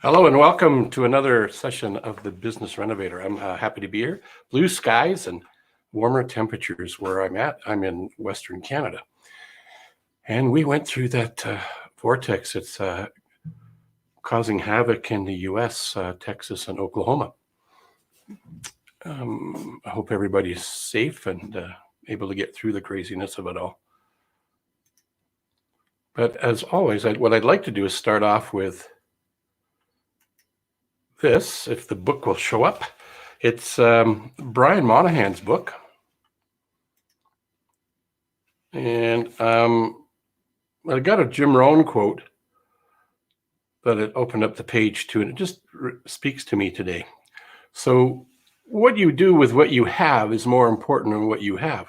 Hello and welcome to another session of the Business Renovator. I'm happy to be here. Blue skies and warmer temperatures where I'm at. I'm in Western Canada. And we went through that vortex. It's causing havoc in the US, Texas, and Oklahoma. I hope everybody's safe and able to get through the craziness of it all. But as always, what I'd like to do is start off with this, if the book will show up. It's Brian Monahan's book. And I got a Jim Rohn quote that it opened up the page to, and it just speaks to me today. So what you do with what you have is more important than what you have.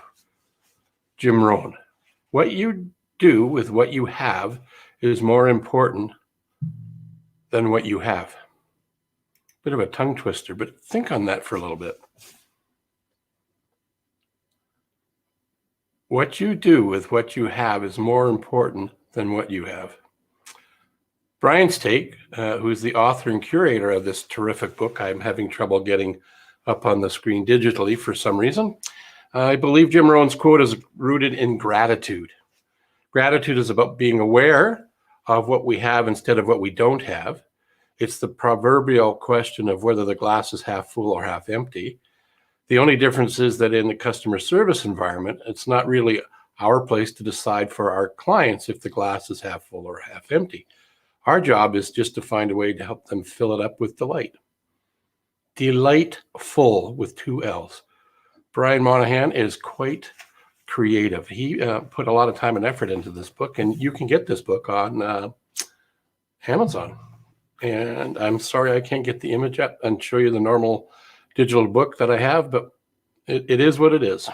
Jim Rohn. What you do with what you have is more important than what you have. Bit of a tongue twister, but think on that for a little bit. What you do with what you have is more important than what you have. Brian's take, who is the author and curator of this terrific book, I'm having trouble getting up on the screen digitally for some reason. I believe Jim Rohn's quote is rooted in gratitude. Gratitude is about being aware of what we have instead of what we don't have. It's the proverbial question of whether the glass is half full or half empty. The only difference is that in the customer service environment, it's not really our place to decide for our clients if the glass is half full or half empty. Our job is just to find a way to help them fill it up with delight. Delightful with 2 L's. Brian Monahan is quite creative. He put a lot of time and effort into this book, and you can get this book on Amazon. And I'm sorry I can't get the image up and show you the normal digital book that I have, but it is what it is.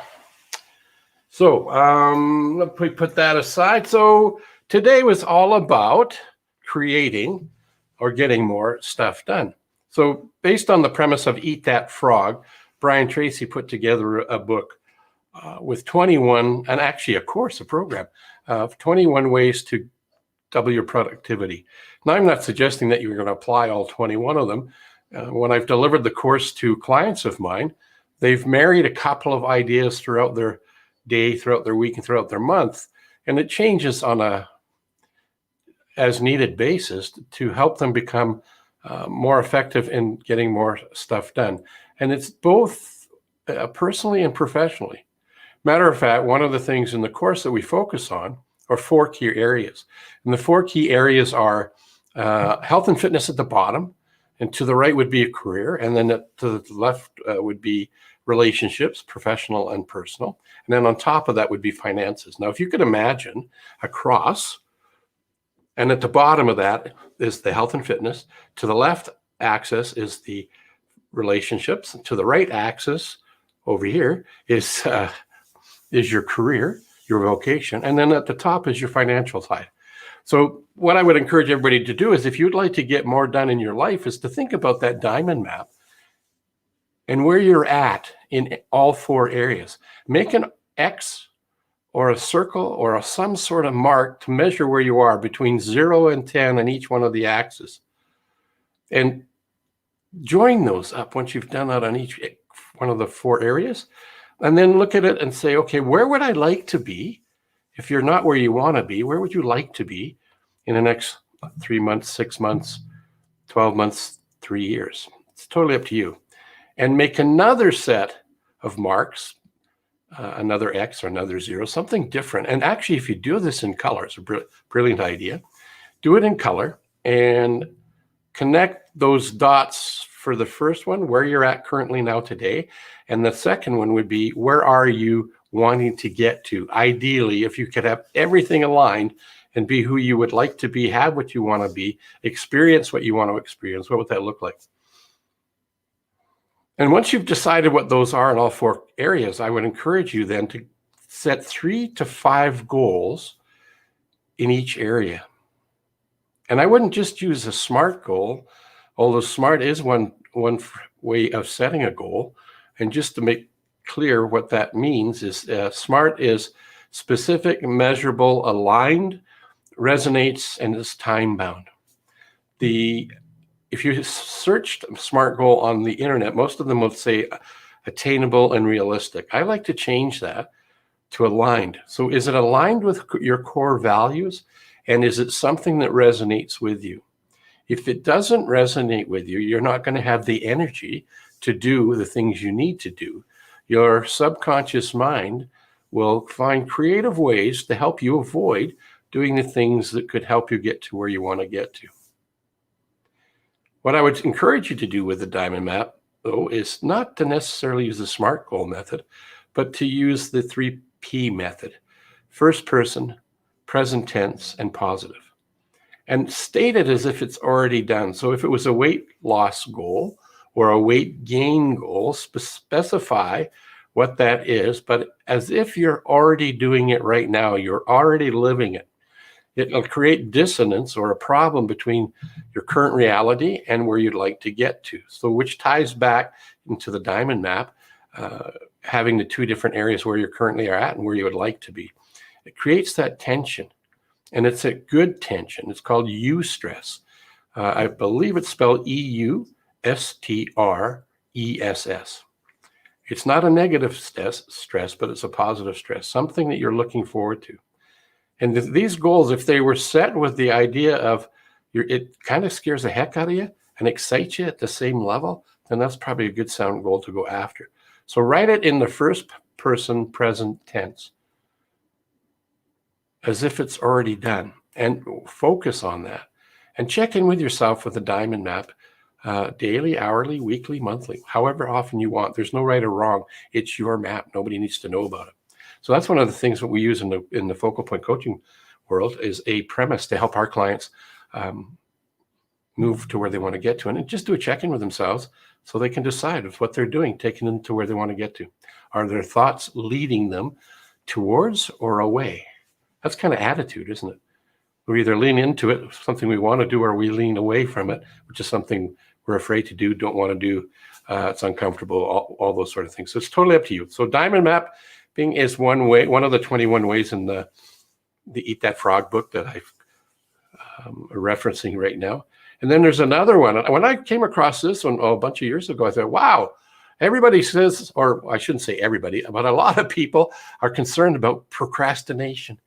So let me put that aside. So today was all about creating or getting more stuff done. So based on the premise of Eat That Frog, Brian Tracy put together a book with 21, and actually a program of 21 ways to double your productivity. Now, I'm not suggesting that you're going to apply all 21 of them. When I've delivered the course to clients of mine, they've married a couple of ideas throughout their day, throughout their week, and throughout their month, and it changes on a as needed basis to help them become more effective in getting more stuff done. And it's both personally and professionally. Matter of fact, one of the things in the course that we focus on are 4 key areas. And the 4 key areas are health and fitness at the bottom, and to the right would be a career, and then to the left would be relationships, professional and personal. And then on top of that would be finances. Now, if you could imagine a cross, and at the bottom of that is the health and fitness. To the left axis is the relationships. To the right axis over here is your career, your vocation. And then at the top is your financial side. So what I would encourage everybody to do is, if you'd like to get more done in your life, is to think about that diamond map and where you're at in all 4 areas. Make an X or a circle or some sort of mark to measure where you are between 0 and 10 on each one of the axes. And join those up once you've done that on each one of the 4 areas. And then look at it and say, okay, where would I like to be? If you're not where you want to be, where would you like to be in the next 3 months, 6 months, 12 months, 3 years? It's totally up to you. And make another set of marks, another X or another 0, something different. And actually, if you do this in color, it's a brilliant idea. Do it in color and connect those dots for the first one, where you're at currently now today. And the second one would be, where are you wanting to get to? Ideally, if you could have everything aligned and be who you would like to be, have what you want to be, experience what you want to experience, what would that look like? And once you've decided what those are in all 4 areas, I would encourage you then to set 3 to 5 goals in each area. And I wouldn't just use a SMART goal, although SMART is one way of setting a goal. And just to make clear what that means is SMART is specific, measurable, aligned, resonates, and is time-bound. The if you searched SMART goal on the internet, most of them will say attainable and realistic. I like to change that to aligned. So is it aligned with your core values? And is it something that resonates with you? If it doesn't resonate with you, you're not going to have the energy to do the things you need to do. Your subconscious mind will find creative ways to help you avoid doing the things that could help you get to where you want to get to. What I would encourage you to do with the diamond map, though, is not to necessarily use the SMART goal method, but to use the 3P method: first person, present tense, and positive. And state it as if it's already done. So if it was a weight loss goal or a weight gain goal, specify what that is, but as if you're already doing it right now, you're already living it. It'll create dissonance or a problem between your current reality and where you'd like to get to. So which ties back into the diamond map, having the two different areas where you currently are at and where you would like to be. It creates that tension, and it's a good tension. It's called eustress. I believe it's spelled EUSTRESS. It's not a negative stress, but it's a positive stress, something that you're looking forward to. And these goals, if they were set with the idea of it kind of scares the heck out of you and excites you at the same level, then that's probably a good sound goal to go after. So write it in the first person present tense, as if it's already done, and focus on that. And check in with yourself with the diamond map, daily, hourly, weekly, monthly, however often you want. There's no right or wrong. It's your map. Nobody needs to know about it. So that's one of the things that we use in the focal point coaching world, is a premise to help our clients move to where they want to get to, and just do a check-in with themselves so they can decide if what they're doing taking them to where they want to get to. Are their thoughts leading them towards or away? That's kind of attitude, isn't it? We either lean into it, something we want to do, or we lean away from it, which is something we're afraid to do, don't want to do. It's uncomfortable, all those sort of things. So it's totally up to you. So diamond map is one way, one of the 21 ways in the Eat That Frog book that I'm referencing right now. And then there's another one. When I came across this one a bunch of years ago, I thought, wow, everybody says, or I shouldn't say everybody, but a lot of people are concerned about procrastination.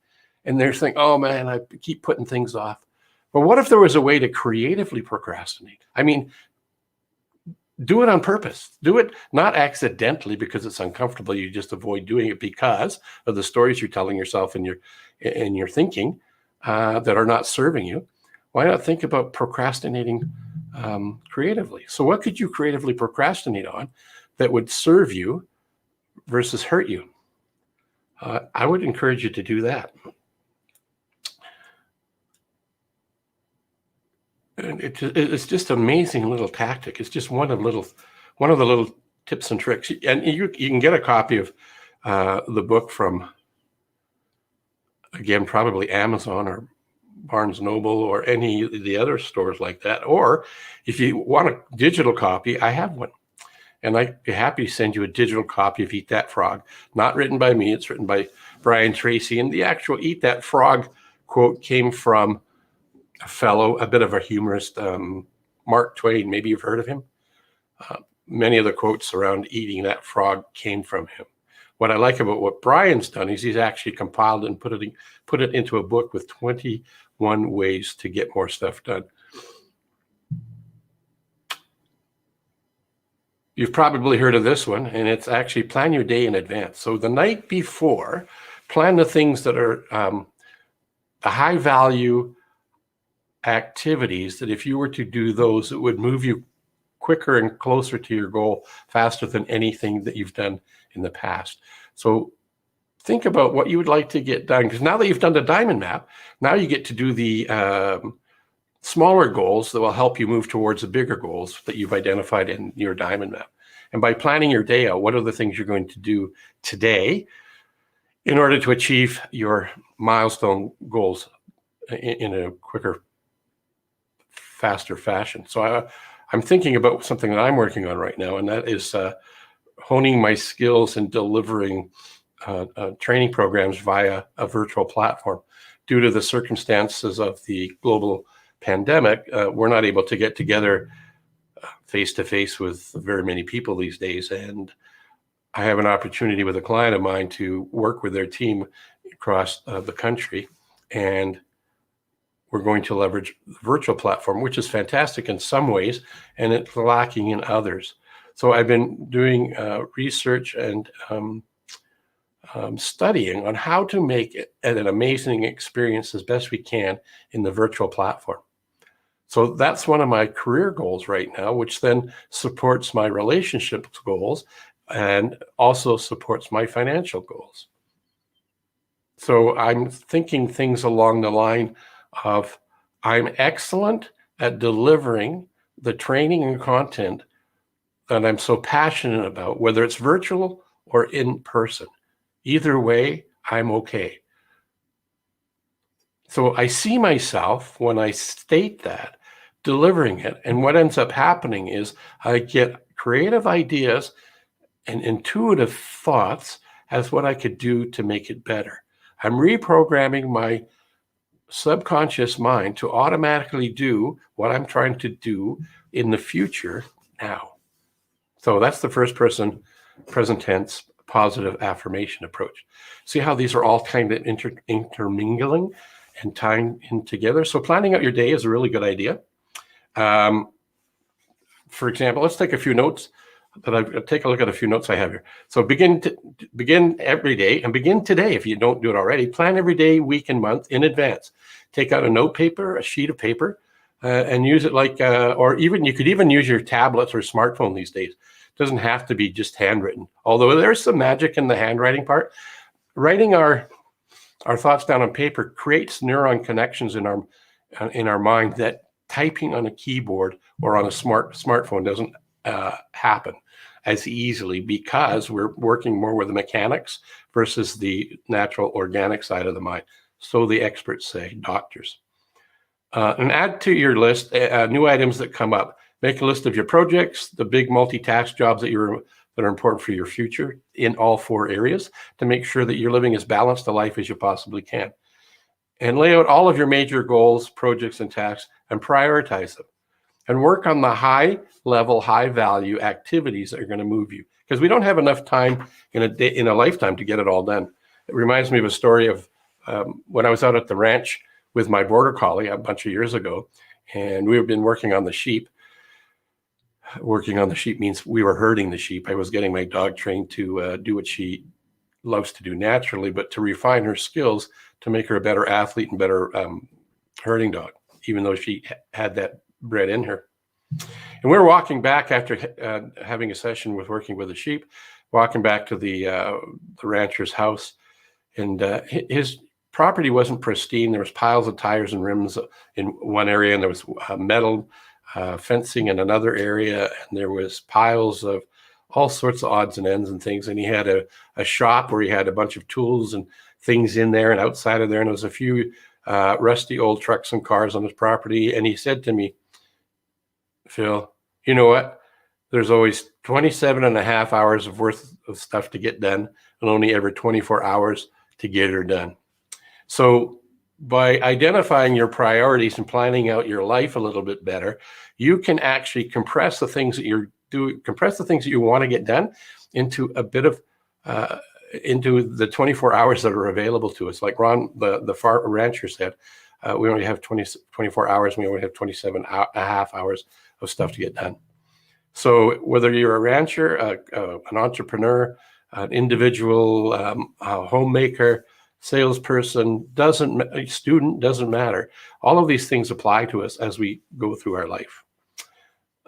And they're saying, oh man, I keep putting things off. But what if there was a way to creatively procrastinate? I mean, do it on purpose. Do it not accidentally because it's uncomfortable. You just avoid doing it because of the stories you're telling yourself and your thinking that are not serving you. Why not think about procrastinating creatively? So what could you creatively procrastinate on that would serve you versus hurt you? I would encourage you to do that. And it's just an amazing little tactic. It's just one of the little tips and tricks. And you can get a copy of the book from, again, probably Amazon or Barnes Noble or any of the other stores like that. Or if you want a digital copy, I have one. And I'd be happy to send you a digital copy of Eat That Frog. Not written by me, it's written by Brian Tracy. And the actual Eat That Frog quote came from a bit of a humorist, Mark Twain. Maybe you've heard of him. Many of the quotes around eating that frog came from him. What I like about what Brian's done is he's actually compiled and put it into a book with 21 ways to get more stuff done. You've probably heard of this one, and it's actually plan your day in advance. So the night before, plan the things that are the high value activities that if you were to do those, it would move you quicker and closer to your goal faster than anything that you've done in the past. So think about what you would like to get done, because now that you've done the diamond map, now you get to do the smaller goals that will help you move towards the bigger goals that you've identified in your diamond map. And by planning your day out, what are the things you're going to do today in order to achieve your milestone goals in a quicker, faster fashion? So I'm thinking about something that I'm working on right now, and that is honing my skills in delivering training programs via a virtual platform. Due to the circumstances of the global pandemic, we're not able to get together face to face with very many people these days. And I have an opportunity with a client of mine to work with their team across the country. And we're going to leverage the virtual platform, which is fantastic in some ways, and it's lacking in others. So I've been doing research and studying on how to make it an amazing experience as best we can in the virtual platform. So that's one of my career goals right now, which then supports my relationship goals and also supports my financial goals. So I'm thinking things along the line of I'm excellent at delivering the training and content that I'm so passionate about, whether it's virtual or in person. Either way, I'm okay. So I see myself when I state that, delivering it. And what ends up happening is I get creative ideas and intuitive thoughts as what I could do to make it better. I'm reprogramming my subconscious mind to automatically do what I'm trying to do in the future now. So that's the first person present tense positive affirmation approach. See how these are all kind of intermingling and tying in together. So planning out your day is a really good idea. For example, let's take a few notes. Take a look at a few notes I have here. So begin every day, and begin today if you don't do it already. Plan every day, week, and month in advance. Take out a note paper, a sheet of paper, and use it like, or even you could even use your tablets or smartphone these days. It doesn't have to be just handwritten. Although there's some magic in the handwriting part. Writing our thoughts down on paper creates neuron connections in our mind that typing on a keyboard or on a smartphone doesn't happen as easily, because we're working more with the mechanics versus the natural organic side of the mind. So the experts say, doctors. And add to your list new items that come up. Make a list of your projects, the big multitask jobs that are important for your future in all 4 areas, to make sure that you're living as balanced a life as you possibly can. And lay out all of your major goals, projects, and tasks, and prioritize them. And work on the high level, high value activities that are going to move you, because we don't have enough time in a lifetime to get it all done. It reminds me of a story of when I was out at the ranch with my border collie a bunch of years ago, and we have been working on the sheep. Working on the sheep means we were herding the sheep. I was getting my dog trained to do what she loves to do naturally, but to refine her skills to make her a better athlete and better herding dog, even though she had that bred in her. And we were walking back after having a session with working with the sheep, walking back to the rancher's house, and his property wasn't pristine. There was piles of tires and rims in one area, and there was metal fencing in another area, and there was piles of all sorts of odds and ends and things. And he had a shop where he had a bunch of tools and things in there and outside of there, and there was a few rusty old trucks and cars on his property. And he said to me, Phil, you know what? There's always 27 and a half hours of worth of stuff to get done, and only ever 24 hours to get her done. So by identifying your priorities and planning out your life a little bit better, you can actually compress the things that you want to get done into a bit of into the 24 hours that are available to us. Like Ron, the farm rancher said, we only have 24 hours, and we only have 27 and a half hours of stuff to get done. So whether you're a rancher, an entrepreneur, an individual, a homemaker, salesperson, student, doesn't matter. All of these things apply to us as we go through our life.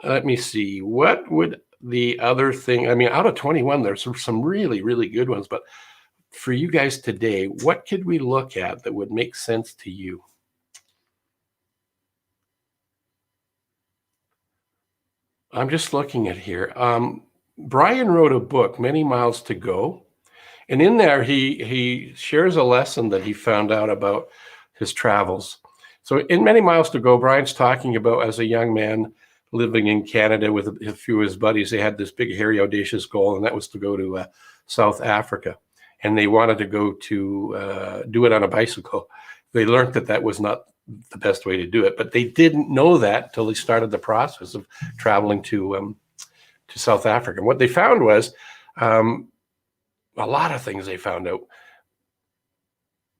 Let me see. What would the other thing, out of 21, there's some really, really good ones, but for you guys today, what could we look at that would make sense to you? I'm just looking at here. Brian wrote a book, Many Miles to Go. And in there, he shares a lesson that he found out about his travels. So in Many Miles to Go, Brian's talking about, as a young man living in Canada with a few of his buddies, they had this big, hairy, audacious goal, and that was to go to South Africa. And they wanted to go to do it on a bicycle. They learned that was not the best way to do it. But they didn't know that until they started the process of traveling to South Africa. And what they found was a lot of things they found out.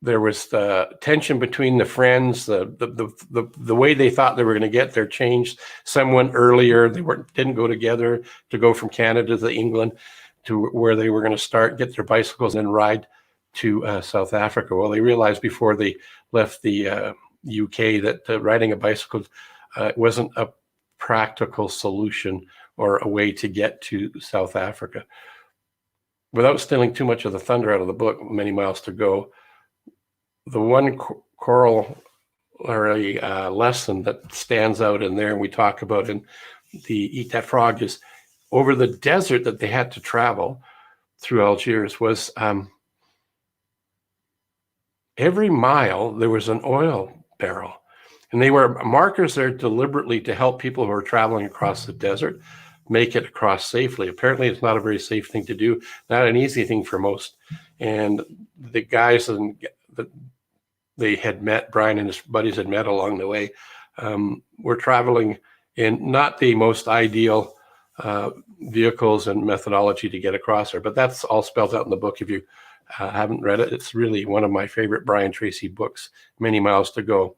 There was the tension between the friends, the way they thought they were going to get there changed. Some went earlier. They didn't go together to go from Canada to England to where they were going to start, get their bicycles and ride to South Africa. Well, they realized before they left the UK that riding a bicycle wasn't a practical solution or a way to get to South Africa. Without stealing too much of the thunder out of the book, Many Miles to Go, the one corollary lesson that stands out in there, and we talk about in the Eat That Frog, is over the desert that they had to travel through Algiers was every mile there was an oil barrel. And they were markers there deliberately to help people who are traveling across the desert make it across safely. Apparently, it's not a very safe thing to do, not an easy thing for most. And the guys they had met, Brian and his buddies had met along the way, were traveling in not the most ideal vehicles and methodology to get across there. But that's all spelled out in the book. If you haven't read it, it's really one of my favorite Brian Tracy books, Many Miles to Go.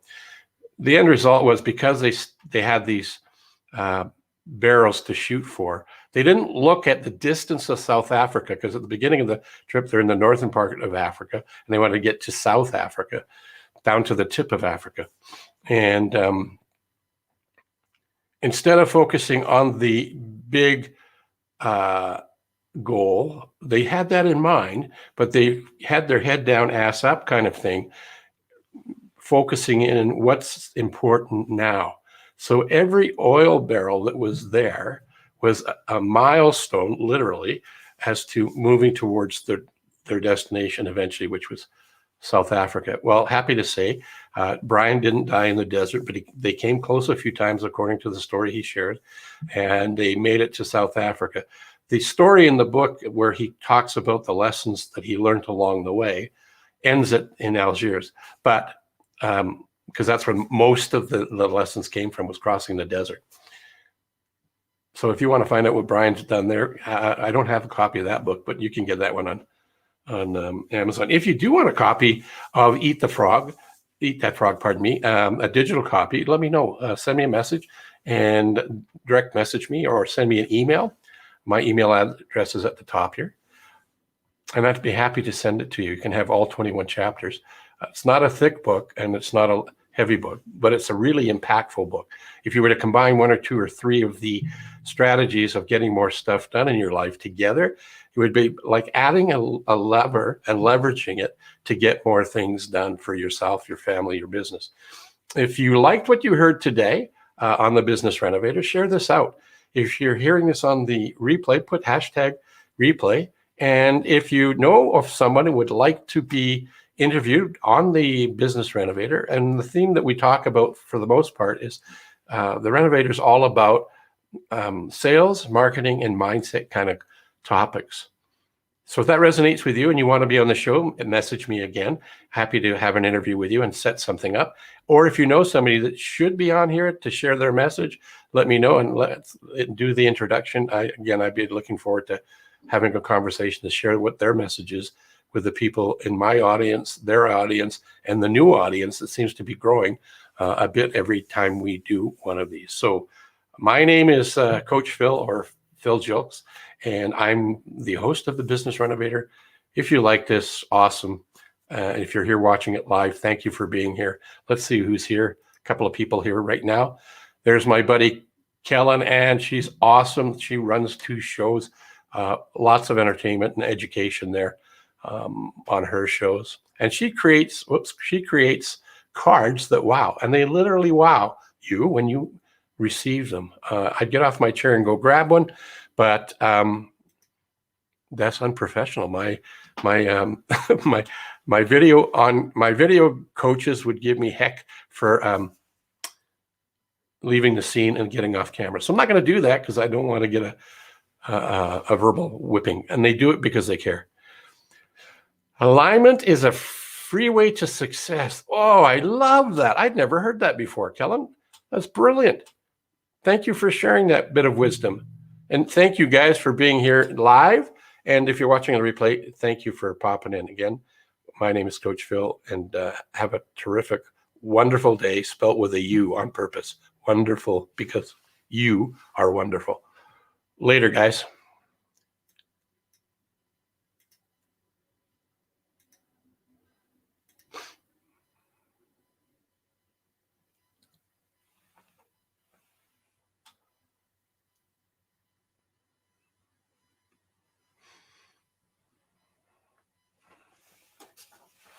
The end result was because they had these barrels to shoot for, they didn't look at the distance of South Africa, because at the beginning of the trip, they're in the northern part of Africa, and they wanted to get to South Africa, down to the tip of Africa. And instead of focusing on the big goal, they had that in mind, but they had their head down, ass up kind of thing, focusing in what's important now. So every oil barrel that was there was a milestone, literally, as to moving towards their destination eventually, which was South Africa. Well, happy to say, Brian didn't die in the desert, but they came close a few times, according to the story he shared, and they made it to South Africa. The story in the book where he talks about the lessons that he learned along the way ends it in Algiers, but because that's where most of the lessons came from, was crossing the desert. So if you want to find out what Brian's done there, I don't have a copy of that book, but you can get that one on Amazon. If you do want a copy of Eat That Frog, a digital copy, let me know. Send me a message and direct message me, or send me an email. My email address is at the top here, and I'd be happy to send it to you. You can have all 21 chapters. It's not a thick book, and it's not a heavy book, but it's a really impactful book. If you were to combine one or two or three of the strategies of getting more stuff done in your life together, it would be like adding a lever and leveraging it to get more things done for yourself, your family, your business. If you liked what you heard today on the Business Renovator, share this out. If you're hearing this on the replay, put hashtag replay. And if you know of someone who would like to be interviewed on the Business Renovator, and the theme that we talk about for the most part is the Renovator is all about sales, marketing, and mindset kind of topics. So if that resonates with you and you want to be on the show, message me again. Happy to have an interview with you and set something up. Or if you know somebody that should be on here to share their message, let me know and let's do the introduction. I'd be looking forward to having a conversation to share what their message is with the people in my audience, their audience, and the new audience that seems to be growing a bit every time we do one of these. So my name is Coach Phil, or Phil Jokes, and I'm the host of the Business Renovator. If you like this, awesome. If you're here watching it live, thank you for being here. Let's see who's here. A couple of people here right now. There's my buddy Kellen, and she's awesome. She runs 2 shows, lots of entertainment and education there on her shows. And she creates cards that wow, and they literally wow you when you receive them. I'd get off my chair and go grab one, but that's unprofessional. My video coaches would give me heck for leaving the scene and getting off camera. So I'm not going to do that because I don't want to get a verbal whipping, and they do it because they care. Alignment is a freeway to success. Oh, I love that. I'd never heard that before, Kellen. That's brilliant. Thank you for sharing that bit of wisdom. And thank you guys for being here live. And if you're watching a replay, thank you for popping in again. My name is Coach Phil, and have a terrific, wonderful day, spelt with a U on purpose. Wonderful, because you are wonderful. Later, guys.